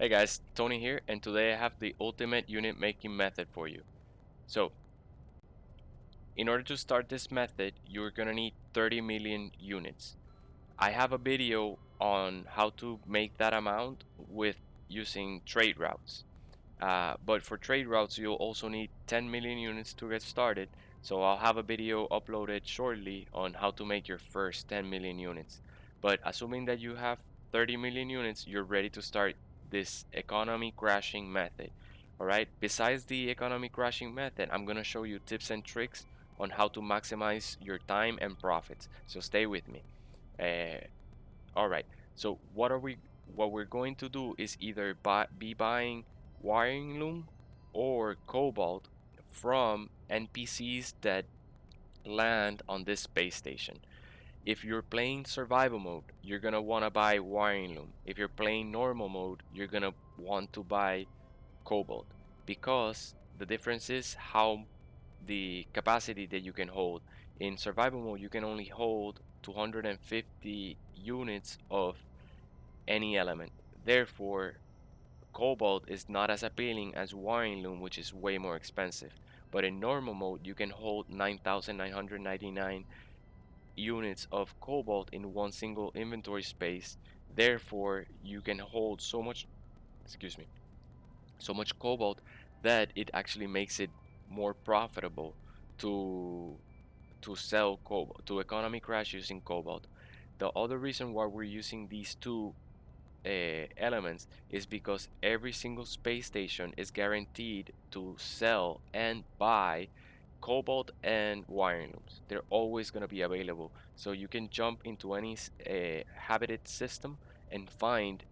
Hey guys, Tony here, and today I have the ultimate unit making method for you. So, in order to start this method, you're gonna need 30 million units. I have a video on how to make that amount with using trade routes. But for trade routes, you'll also need 10 million units to get started. So I'll have a video uploaded shortly on how to make your first 10 million units. But assuming that you have 30 million units, you're ready to start this economy crashing method. All right. Besides the economy crashing method, I'm gonna show you tips and tricks on how to maximize your time and profits. So stay with me. Uh, all right. So what we're going to do is either be buying wiring loom or cobalt from NPCs that land on this space station. If you're playing survival mode, you're gonna want to buy wiring loom. If you're playing normal mode, you're gonna want to buy cobalt because the difference is how the capacity that you can hold. In survival mode, you can only hold 250 units of any element. Therefore, cobalt is not as appealing as wiring loom, which is way more expensive. But in normal mode, you can hold 9,999 units of cobalt in one single inventory space. Therefore, you can hold so much, excuse me, so much cobalt that it actually makes it more profitable to sell cobalt, to economy crash using cobalt. The other reason why we're using these two elements is because every single space station is guaranteed to sell and buy cobalt and wiring looms. They're always going to be available, so you can jump into any habited system and find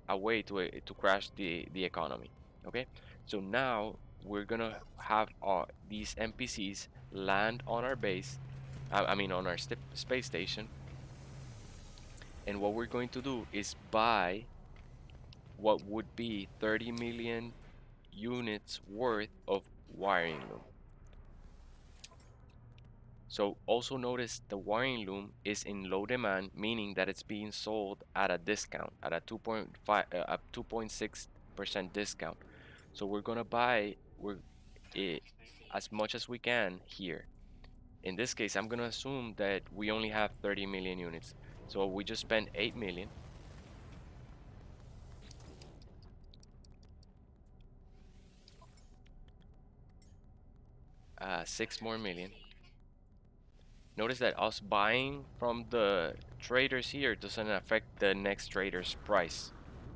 a way to crash the economy. Okay, so now we're gonna have these NPCs land on our base. I mean on our space station, and what we're going to do is buy what would be 30 million units worth of wiring loom. So also notice the wiring loom is in low demand, meaning that it's being sold at a discount, at a 2.6% discount. So we're gonna buy it as much as we can here. In this case, I'm gonna assume that we only have 30 million units. So we just spent 8 million, 6 more million. Notice that us buying from the traders here doesn't affect the next trader's price.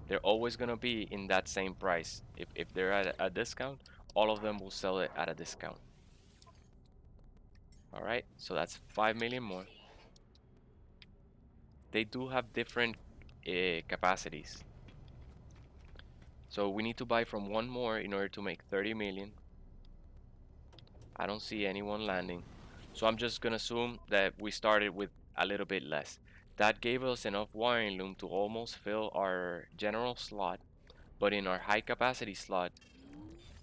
They're always going to be in that same price. If they're at a discount, all of them will sell it at a discount. All right, so that's 5 million more. They do have different capacities. So we need to buy from one more in order to make 30 million. I don't see anyone landing. So I'm just gonna assume that we started with a little bit less. That gave us enough wiring loom to almost fill our general slot, but in our high capacity slot,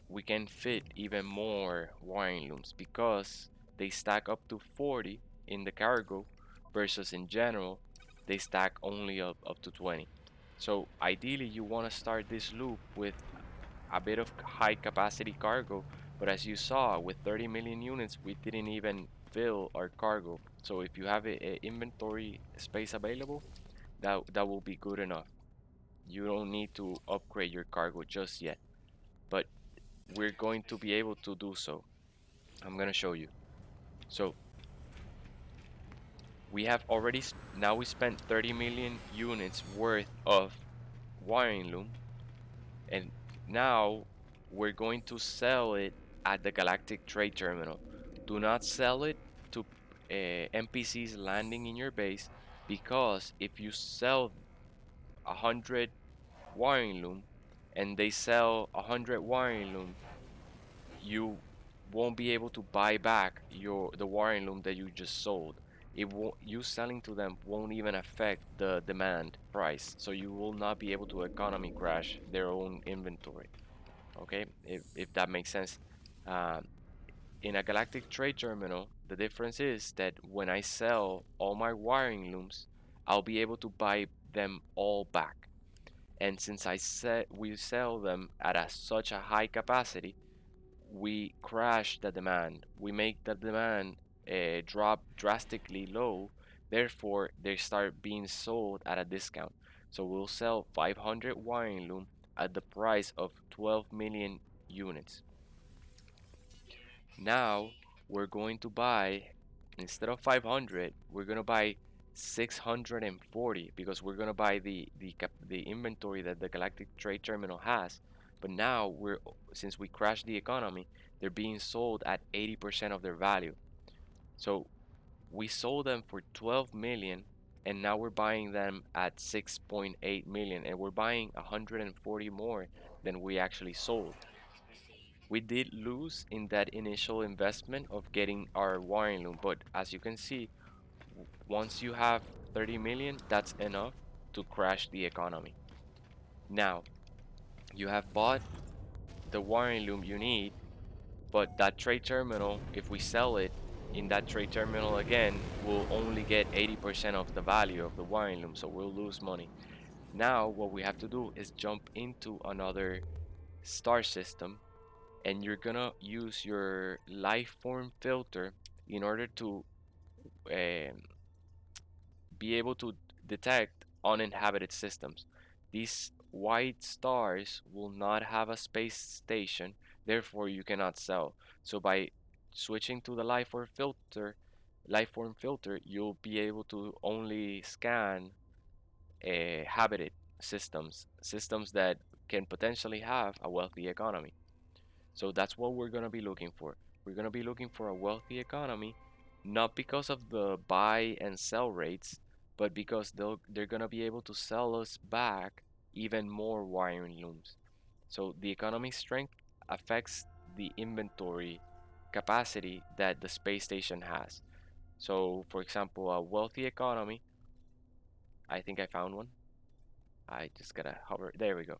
we can fit even more wiring looms because they stack up to 40 in the cargo versus in general, they stack only up to 20. So ideally you want to start this loop with a bit of high capacity cargo, but as you saw with 30 million units we didn't even fill our cargo. So if you have a inventory space available, that will be good enough. You don't need to upgrade your cargo just yet, but we're going to be able to do so. I'm gonna show you. So we have already now we spent 30 million units worth of wiring loom, and now we're going to sell it at the Galactic Trade Terminal. Do not sell it to NPCs landing in your base, because if you sell 100 wiring loom and they sell 100 wiring loom, you won't be able to buy back the wiring loom that you just sold. It won't, you selling to them won't even affect the demand price, so you will not be able to economy crash their own inventory. Okay, if that makes sense. um, in a galactic trade terminal, the difference is that when I sell all my wiring looms, I'll be able to buy them all back. And since I said we sell them at such a high capacity, we crash the demand. We make the demand drop drastically low. Therefore, they start being sold at a discount. So we'll sell 500 wiring loom at the price of 12 million units. Now we're going to buy, instead of 500, we're going to buy 640 because we're going to buy the inventory that the Galactic Trade Terminal has. But now since we crashed the economy, they're being sold at 80% of their value. So we sold them for 12 million and now we're buying them at 6.8 million, and we're buying 140 more than we actually sold. We did lose in that initial investment of getting our wiring loom, but as you can see, once you have 30 million, that's enough to crash the economy. Now, you have bought the wiring loom you need, but that trade terminal, if we sell it in that trade terminal again, we'll only get 80% of the value of the wiring loom, so we'll lose money. Now, what we have to do is jump into another star system, and you're gonna use your life form filter in order to um, be able to detect uninhabited systems. These white stars will not have a space station, therefore you cannot sell. So by switching to the life form filter, you'll be able to only scan habited systems that can potentially have a wealthy economy. So that's what we're going to be looking for. We're going to be looking for a wealthy economy, not because of the buy and sell rates, but because they're going to be able to sell us back even more wiring looms. So the economy strength affects the inventory capacity that the space station has. So, for example, a wealthy economy, I think I found one. I just gotta hover. There we go.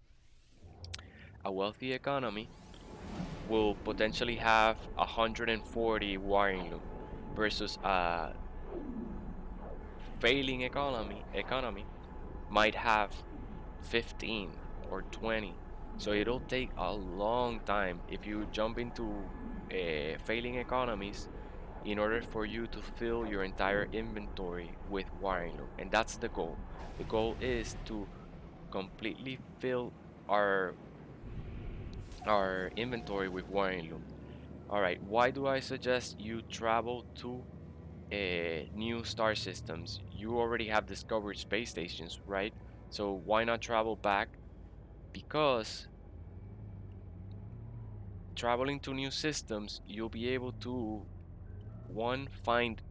A wealthy economy will potentially have 140 wiring loom versus a failing economy might have 15 or 20. So it'll take a long time if you jump into failing economies in order for you to fill your entire inventory with wiring loom, and that's the goal. The goal is to completely fill our our inventory with wiring loom. All right, why do I suggest you travel to new star systems? You already have discovered space stations, right? So why not travel back? Because traveling to new systems, you'll be able to, one, find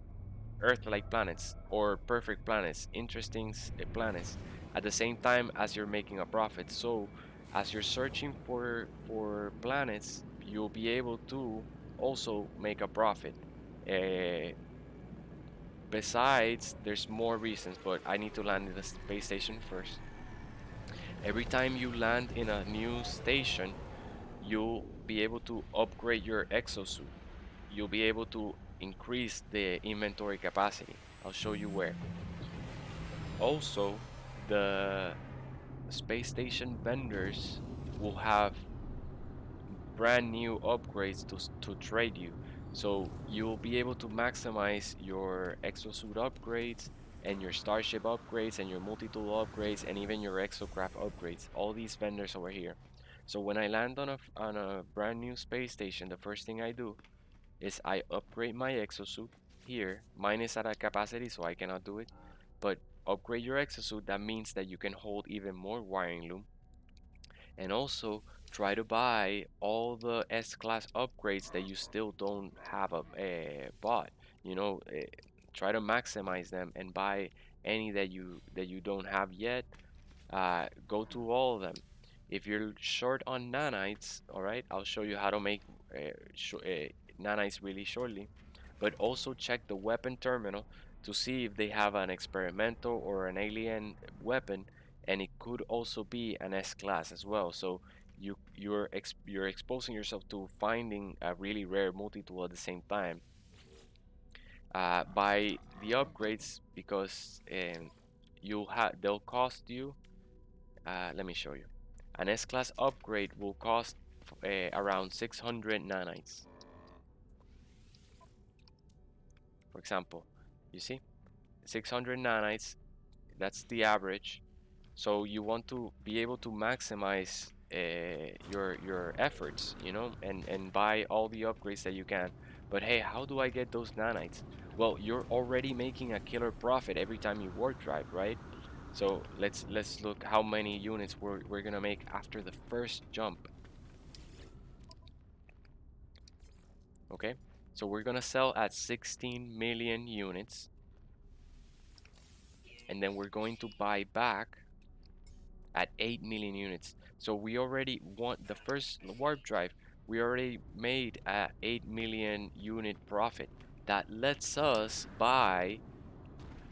Earth-like planets or perfect planets, interesting planets, at the same time as you're making a profit. So as you're searching for planets, you'll be able to also make a profit. Uh, Besides, there's more reasons, but I need to land in the space station first. Every time you land in a new station, you'll be able to upgrade your exosuit. You'll be able to increase the inventory capacity. I'll show you where. Also, the space station vendors will have brand new upgrades to trade you. So you'll be able to maximize your exosuit upgrades and your starship upgrades and your multi-tool upgrades and even your exocraft upgrades. All these vendors over here. So when I land on a brand new space station, the first thing I do is I upgrade my exosuit here. Mine is at a capacity, so I cannot do it. But upgrade your exosuit, that means that you can hold even more wiring loom, and also try to buy all the S-class upgrades that you still don't have a bought. You know, try to maximize them and buy any that you don't have yet. Go to all of them. If you're short on nanites, all right, I'll show you how to make nanites really shortly. But also check the weapon terminal to see if they have an experimental or an alien weapon, and it could also be an S class as well. So you're exposing yourself to finding a really rare multi-tool at the same time. Buy the upgrades because they'll cost you Let me show you. An S-Class upgrade will cost around 600 nanites. For example, you see, 600 nanites, that's the average. So you want to be able to maximize your efforts, you know, and buy all the upgrades that you can. But hey, how do I get those nanites? Well, you're already making a killer profit every time you warp drive, right? So let's look how many units we're gonna make after the first jump. Okay, so we're gonna sell at 16 million units, and then we're going to buy back at 8 million units. So we already want the first warp drive. We already made a 8 million unit profit. That lets us buy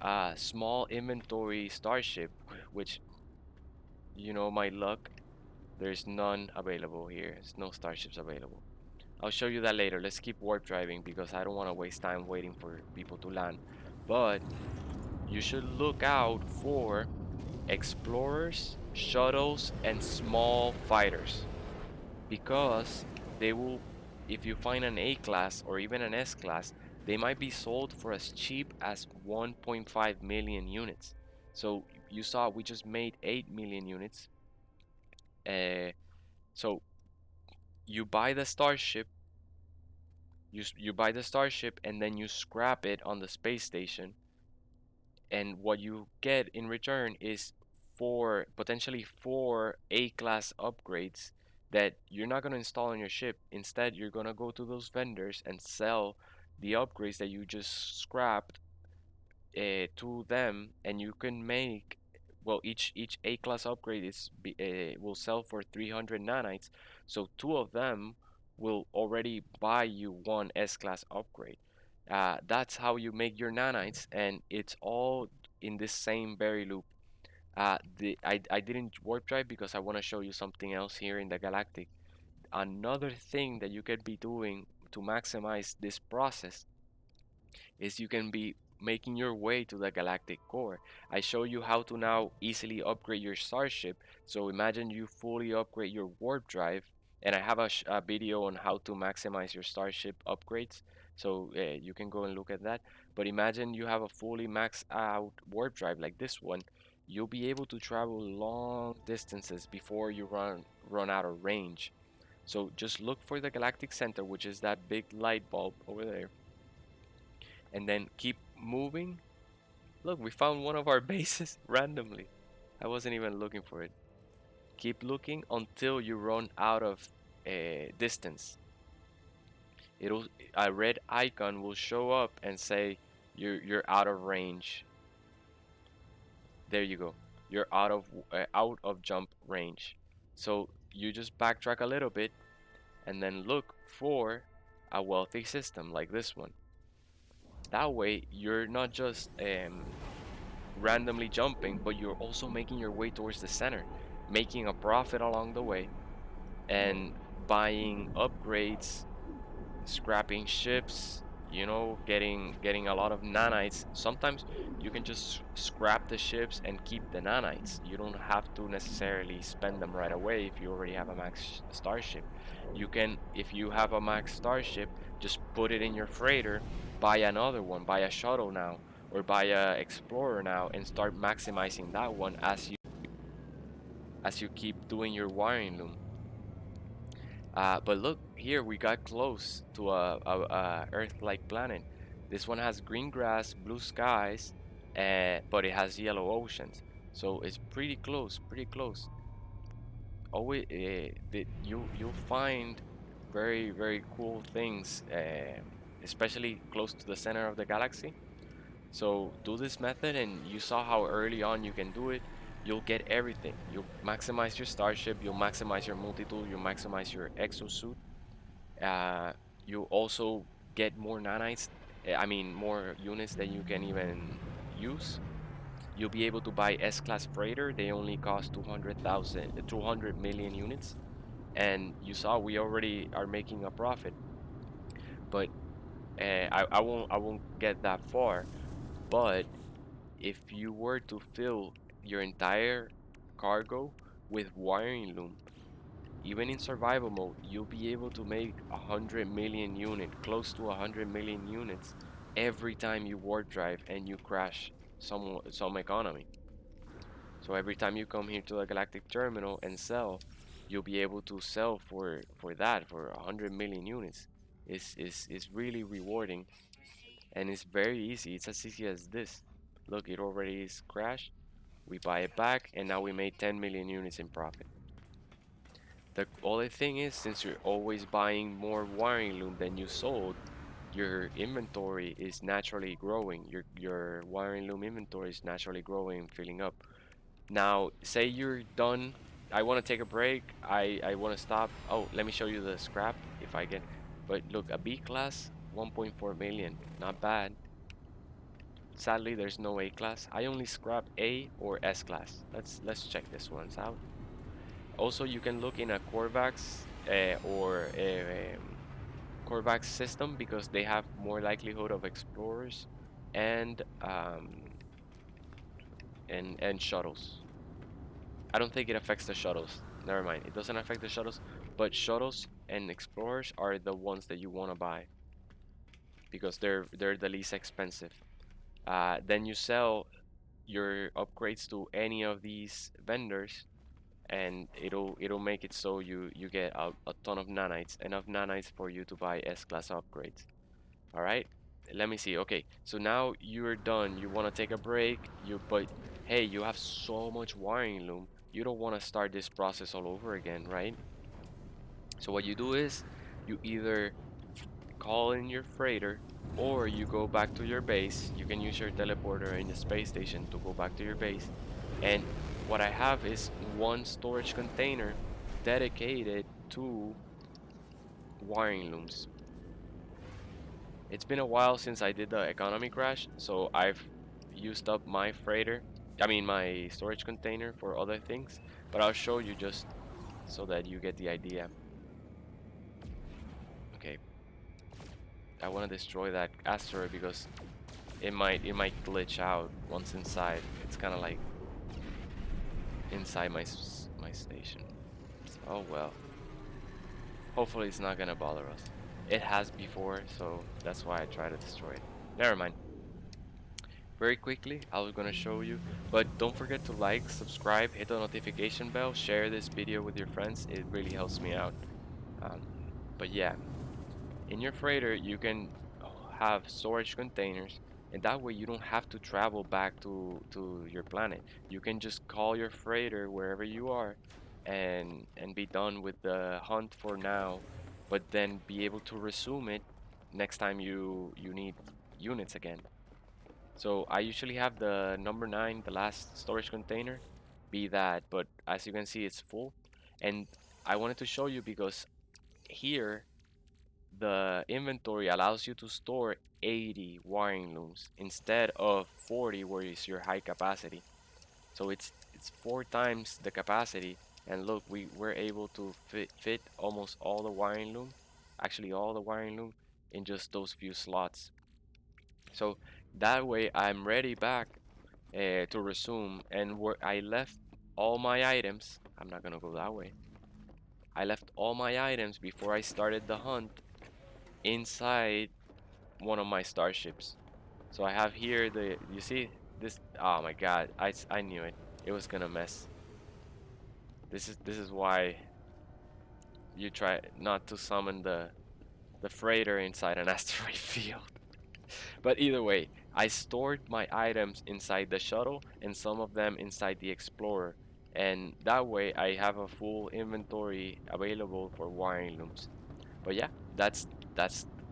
a small inventory starship, which, you know, my luck, there's none available here. There's no starships available. I'll show you that later. Let's keep warp driving because I don't want to waste time waiting for people to land. But you should look out for explorers, shuttles, and small fighters because they will, if you find an A class or even an S class, they might be sold for as cheap as 1.5 million units. So you saw we just made 8 million units. Uh, so you buy the starship, you buy the starship, and then you scrap it on the space station, and what you get in return is potentially four A-class upgrades that you're not going to install on your ship. Instead, you're going to go to those vendors and sell the upgrades that you just scrapped to them, and you can make, well, each A-class upgrade will sell for 300 nanites, so two of them will already buy you one S-class upgrade. That's how you make your nanites, and it's all in this same berry loop. I didn't warp drive because I want to show you something else here in the galactic. Another thing that you could be doing to maximize this process is you can be making your way to the galactic core. I show you how to now easily upgrade your starship. So imagine you fully upgrade your warp drive, and I have a video on how to maximize your starship upgrades. So you can go and look at that. But imagine you have a fully maxed out warp drive like this one. You'll be able to travel long distances before you run out of range. So just look for the galactic center, which is that big light bulb over there, and then keep moving. Look, we found one of our bases randomly. I wasn't even looking for it. Keep looking until you run out of distance. It'll A red icon will show up and say you're out of range. There you go. You're out of jump range. So you just backtrack a little bit and then look for a wealthy system like this one. That way, you're not just randomly jumping, but you're also making your way towards the center, making a profit along the way, and buying upgrades, scrapping ships, you know, getting a lot of nanites. Sometimes you can just scrap the ships and keep the nanites. You don't have to necessarily spend them right away if you already have a max starship. You can, if you have a max starship, just put it in your freighter, buy another one, buy a shuttle now, or buy a explorer now, and start maximizing that one as you keep doing your wiring loom. But look, here we got close to a Earth-like planet. This one has green grass, blue skies, but it has yellow oceans. So it's pretty close, pretty close. Always, you'll find very cool things, especially close to the center of the galaxy. So do this method, and you saw how early on you can do it. You'll get everything. You'll maximize your starship. You'll maximize your multi-tool. You'll maximize your exosuit. Uh, you also get more nanites, I mean more units that you can even use. You'll be able to buy S-class freighter. They only cost 200 million units. And you saw we already are making a profit. But I won't get that far. But if you were to fill your entire cargo with wiring loom. Even in survival mode, you'll be able to make 100 million units, close to 100 million units every time you warp drive and you crash some economy. So every time you come here to the galactic terminal and sell, you'll be able to sell for that for 100 million units. It's really rewarding, and it's very easy. It's as easy as this. Look, it already is crashed. We buy it back, and now we made 10 million units in profit. The only thing is, since you're always buying more wiring loom than you sold, your inventory is naturally growing. Your wiring loom inventory is naturally growing and filling up. Now, say you're done. I want to take a break. I want to stop. Oh, let me show you the scrap if I get. But look, a B class, 1.4 million. Not bad. Sadly, there's no A class. I only scrap A or S class. Let's check this ones out. Also, you can look in a Corvax or a Corvax system because they have more likelihood of explorers and and shuttles. I don't think it affects the shuttles. Never mind. It doesn't affect the shuttles, but shuttles and explorers are the ones that you want to buy because they're the least expensive. Then you sell your upgrades to any of these vendors, and it'll make it so you get a ton of nanites, enough nanites for you to buy S-class upgrades. All right. Let me see. Okay, so now you're done. You want to take a break. But hey, you have so much wiring loom. You don't want to start this process all over again, right? So what you do is you either call in your freighter or you go back to your base. You can use your teleporter in the space station to go back to your base. And what I have is one storage container dedicated to wiring looms. It's been a while since I did the economy crash, so I've used up my freighter, I mean my storage container for other things, but I'll show you just so that you get the idea. Okay, I want to destroy that asteroid because it might glitch out once inside. It's kind of like inside my station. Oh well. Hopefully it's not gonna bother us. It has before, so that's why I try to destroy it. Never mind. Very quickly, I was gonna show you, but don't forget to like, subscribe, hit the notification bell, share this video with your friends. It really helps me out. Um, but yeah, in your freighter, you can have storage containers, and that way you don't have to travel back to your planet. You can just call your freighter wherever you are, and be done with the hunt for now, but then be able to resume it next time you need units again. So I usually have the number 9, the last storage container, be that, but as you can see, it's full. And I wanted to show you because here the inventory allows you to store 80 wiring looms instead of 40, where is your high capacity. So it's 4 times the capacity. And look, we were able to fit almost all the wiring loom, actually all the wiring loom, in just those few slots. So that way I'm ready back to resume, and where I left all my items. I'm not gonna go that way. I left all my items before I started the hunt inside one of my starships. So I have here you see this. Oh my god, I knew it. It was gonna mess. This is why you try not to summon the freighter inside an asteroid field. But either way, I stored my items inside the shuttle and some of them inside the Explorer. And that way I have a full inventory available for wiring looms. But yeah, that's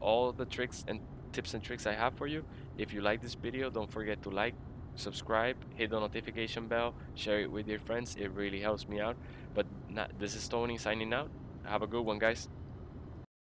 all the tricks and tips and tricks I have for you. If you like this video, don't forget to like, subscribe, hit the notification bell, share it with your friends. It really helps me out. But this is Tony signing out. Have a good one, guys.